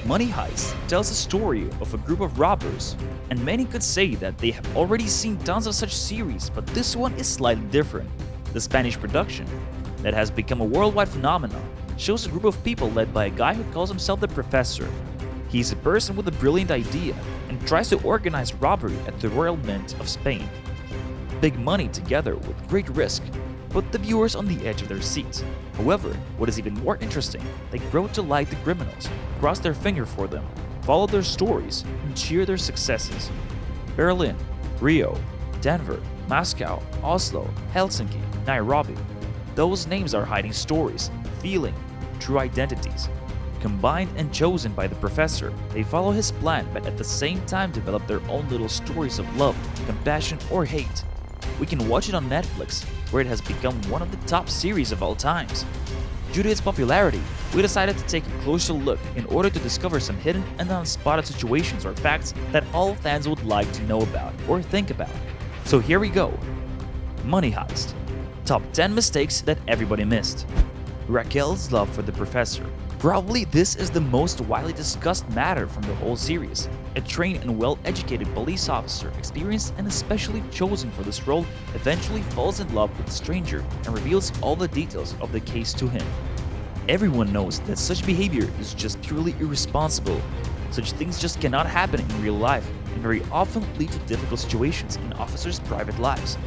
Money Heist tells the story of a group of robbers, and many could say that they have already seen tons of such series, but this one is slightly different. The Spanish production, that has become a worldwide phenomenon, shows a group of people led by a guy who calls himself the Professor. He's a person with a brilliant idea and tries to organize robbery at the Royal Mint of Spain. Big money together with great risk put the viewers on the edge of their seats. However, what is even more interesting, they grow to like the criminals, cross their finger for them, follow their stories, and cheer their successes. Berlin, Rio, Denver, Moscow, Oslo, Helsinki, Nairobi. Those names are hiding stories, feeling, true identities. Combined and chosen by the Professor, they follow his plan but at the same time develop their own little stories of love, compassion, or hate. We can watch it on Netflix, where it has become one of the top series of all times. Due to its popularity, we decided to take a closer look in order to discover some hidden and unspotted situations or facts that all fans would like to know about or think about. So here we go. Money Heist. Top 10 mistakes that everybody missed. Raquel's love for the Professor. Probably this is the most widely discussed matter from the whole series. A trained and well-educated police officer, experienced and especially chosen for this role, eventually falls in love with a stranger and reveals all the details of the case to him. Everyone knows that such behavior is just purely irresponsible. Such things just cannot happen in real life and very often lead to difficult situations in officers' private lives.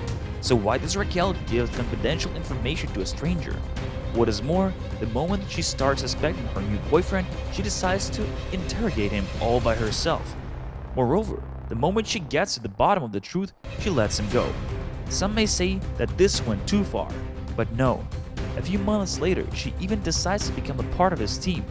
So why does Raquel give confidential information to a stranger? What is more, the moment she starts suspecting her new boyfriend, she decides to interrogate him all by herself. Moreover, the moment she gets to the bottom of the truth, she lets him go. Some may say that this went too far, but no. A few months later, she even decides to become a part of his team.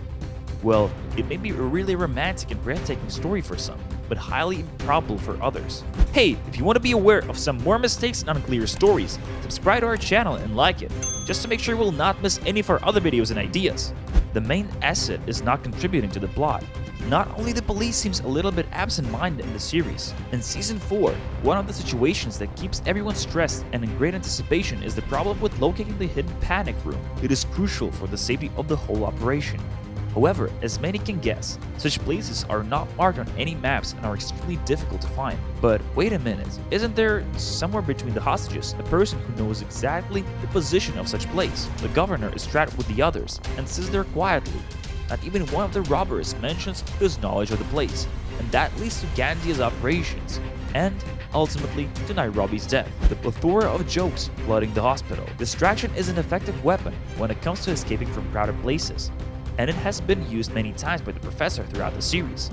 Well, it may be a really romantic and breathtaking story for some, but highly improbable for others. Hey, if you want to be aware of some more mistakes and unclear stories, subscribe to our channel and like it, just to make sure you will not miss any of our other videos and ideas. The main asset is not contributing to the plot. Not only the police seems a little bit absent-minded in the series. In Season 4, one of the situations that keeps everyone stressed and in great anticipation is the problem with locating the hidden panic room. It is crucial for the safety of the whole operation. However, as many can guess, such places are not marked on any maps and are extremely difficult to find. But wait a minute, isn't there somewhere between the hostages a person who knows exactly the position of such place? The governor is trapped with the others and sits there quietly. Not even one of the robbers mentions his knowledge of the place, and that leads to Gandia's operations, and ultimately to Nairobi's death. The plethora of jokes flooding the hospital. Distraction is an effective weapon when it comes to escaping from crowded places, and it has been used many times by the Professor throughout the series.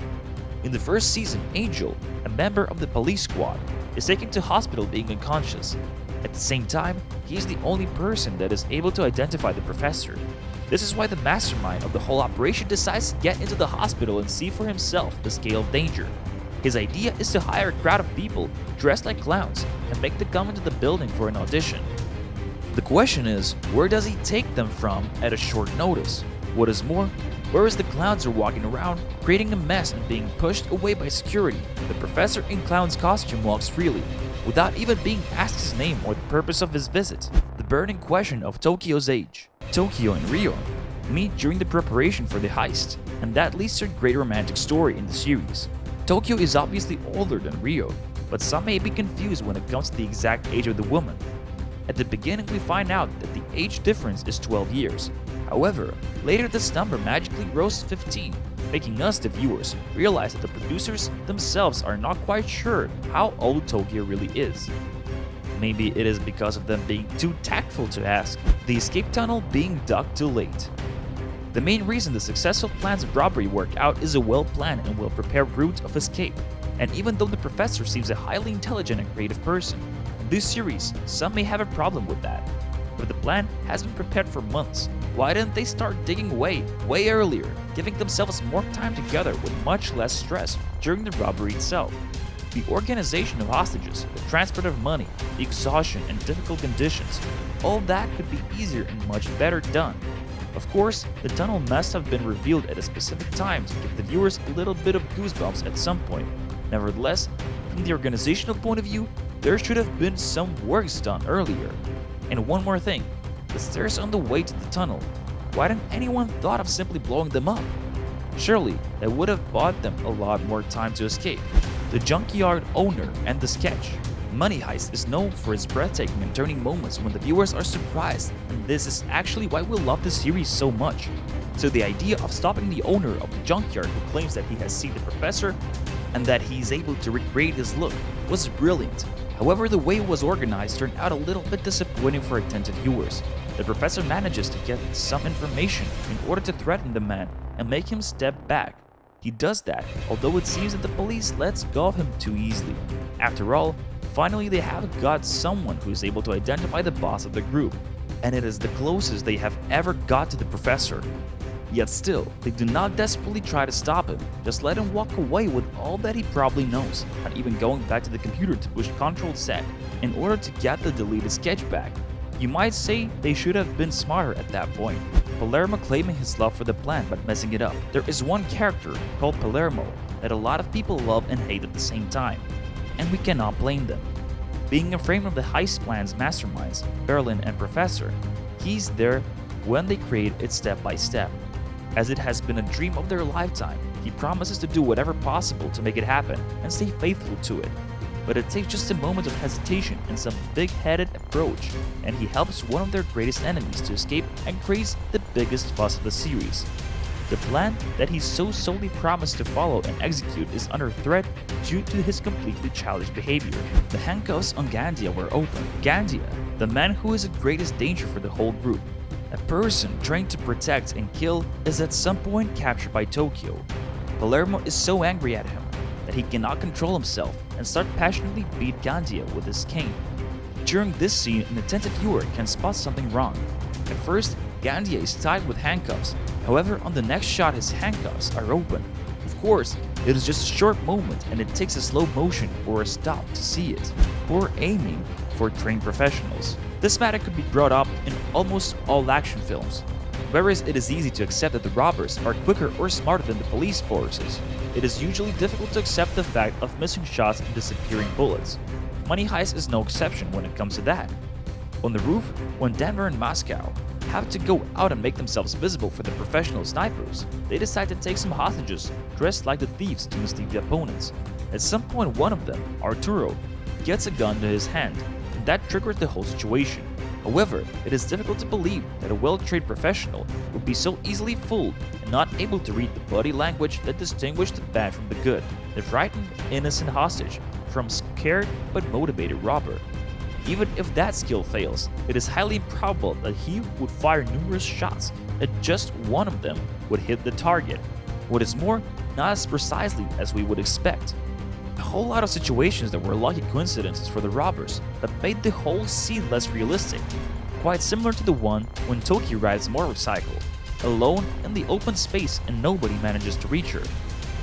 In the first season, Angel, a member of the police squad, is taken to hospital being unconscious. At the same time, he is the only person that is able to identify the Professor. This is why the mastermind of the whole operation decides to get into the hospital and see for himself the scale of danger. His idea is to hire a crowd of people dressed like clowns and make them come into the building for an audition. The question is, where does he take them from at a short notice? What is more, whereas the clowns are walking around, creating a mess and being pushed away by security, the Professor in clown's costume walks freely, without even being asked his name or the purpose of his visit. The burning question of Tokyo's age. Tokyo and Rio meet during the preparation for the heist, and that leads to a great romantic story in the series. Tokyo is obviously older than Rio, but some may be confused when it comes to the exact age of the woman. At the beginning, we find out that the age difference is 12 years. However, later this number magically rose to 15, making us, the viewers, realize that the producers themselves are not quite sure how old Tokyo really is. Maybe it is because of them being too tactful to ask. The escape tunnel being dug too late. The main reason the successful plans of robbery work out is a well-planned and well-prepared route of escape. And even though the Professor seems a highly intelligent and creative person, in this series, some may have a problem with that. But the plan has been prepared for months. Why didn't they start digging way earlier, giving themselves more time together with much less stress during the robbery itself? The organization of hostages, the transport of money, the exhaustion and difficult conditions, all that could be easier and much better done. Of course, the tunnel must have been revealed at a specific time to give the viewers a little bit of goosebumps at some point. Nevertheless, from the organizational point of view, there should have been some works done earlier. And one more thing, the stairs on the way to the tunnel. Why didn't anyone thought of simply blowing them up? Surely, that would have bought them a lot more time to escape. The junkyard owner and the sketch. Money Heist is known for its breathtaking and turning moments when the viewers are surprised, and this is actually why we love this series so much. So the idea of stopping the owner of the junkyard who claims that he has seen the professor and that he is able to recreate his look was brilliant. However, the way it was organized turned out a little bit disappointing for attentive viewers. The professor manages to get some information in order to threaten the man and make him step back. He does that, although it seems that the police lets go of him too easily. After all, finally they have got someone who is able to identify the boss of the group, and it is the closest they have ever got to the professor. Yet still, they do not desperately try to stop him, just let him walk away with all that he probably knows, not even going back to the computer to push Ctrl-Z in order to get the deleted sketch back. You might say they should have been smarter at that point. Palermo claiming his love for the plan but messing it up. There is one character called Palermo that a lot of people love and hate at the same time, and we cannot blame them. Being a frame of the heist plan's masterminds, Berlin and Professor, he's there when they create it step by step. As it has been a dream of their lifetime, he promises to do whatever possible to make it happen and stay faithful to it. But it takes just a moment of hesitation and some big-headed approach, and he helps one of their greatest enemies to escape and creates the biggest fuss of the series. The plan that he so solely promised to follow and execute is under threat due to his completely childish behavior. The handcuffs on Gandia were open. Gandia, the man who is the greatest danger for the whole group, a person trained to protect and kill, is at some point captured by Tokyo. Palermo is so angry at him that he cannot control himself and start passionately beat Gandia with his cane. During this scene, an attentive viewer can spot something wrong. At first, Gandia is tied with handcuffs. However, on the next shot his handcuffs are open. Of course, it is just a short moment and it takes a slow motion or a stop to see it. Poor aiming for trained professionals. This matter could be brought up in almost all action films. Whereas it is easy to accept that the robbers are quicker or smarter than the police forces, it is usually difficult to accept the fact of missing shots and disappearing bullets. Money Heist is no exception when it comes to that. On the roof, when Denver and Moscow have to go out and make themselves visible for the professional snipers, they decide to take some hostages dressed like the thieves to mislead the opponents. At some point, one of them, Arturo, gets a gun to his hand, and that triggers the whole situation. However, it is difficult to believe that a well-trained professional would be so easily fooled and not able to read the body language that distinguished the bad from the good, the frightened, innocent hostage from scared but motivated robber. Even if that skill fails, it is highly improbable that he would fire numerous shots and just one of them would hit the target. What is more, not as precisely as we would expect. A whole lot of situations that were lucky coincidences for the robbers that made the whole scene less realistic, quite similar to the one when Toki rides a motorcycle, alone in the open space and nobody manages to reach her,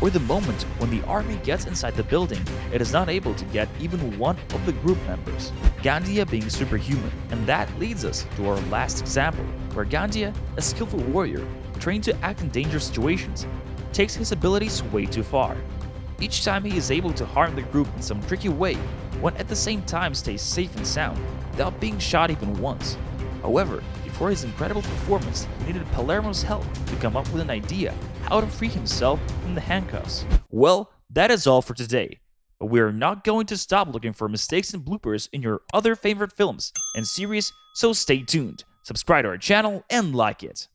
or the moment when the army gets inside the building it is not able to get even one of the group members. Gandia being superhuman, and that leads us to our last example, where Gandia, a skillful warrior, trained to act in dangerous situations, takes his abilities way too far. Each time he is able to harm the group in some tricky way, when at the same time stays safe and sound, without being shot even once. However, before his incredible performance, he needed Palermo's help to come up with an idea how to free himself from the handcuffs. Well, that is all for today. But we are not going to stop looking for mistakes and bloopers in your other favorite films and series, so stay tuned, subscribe to our channel, and like it.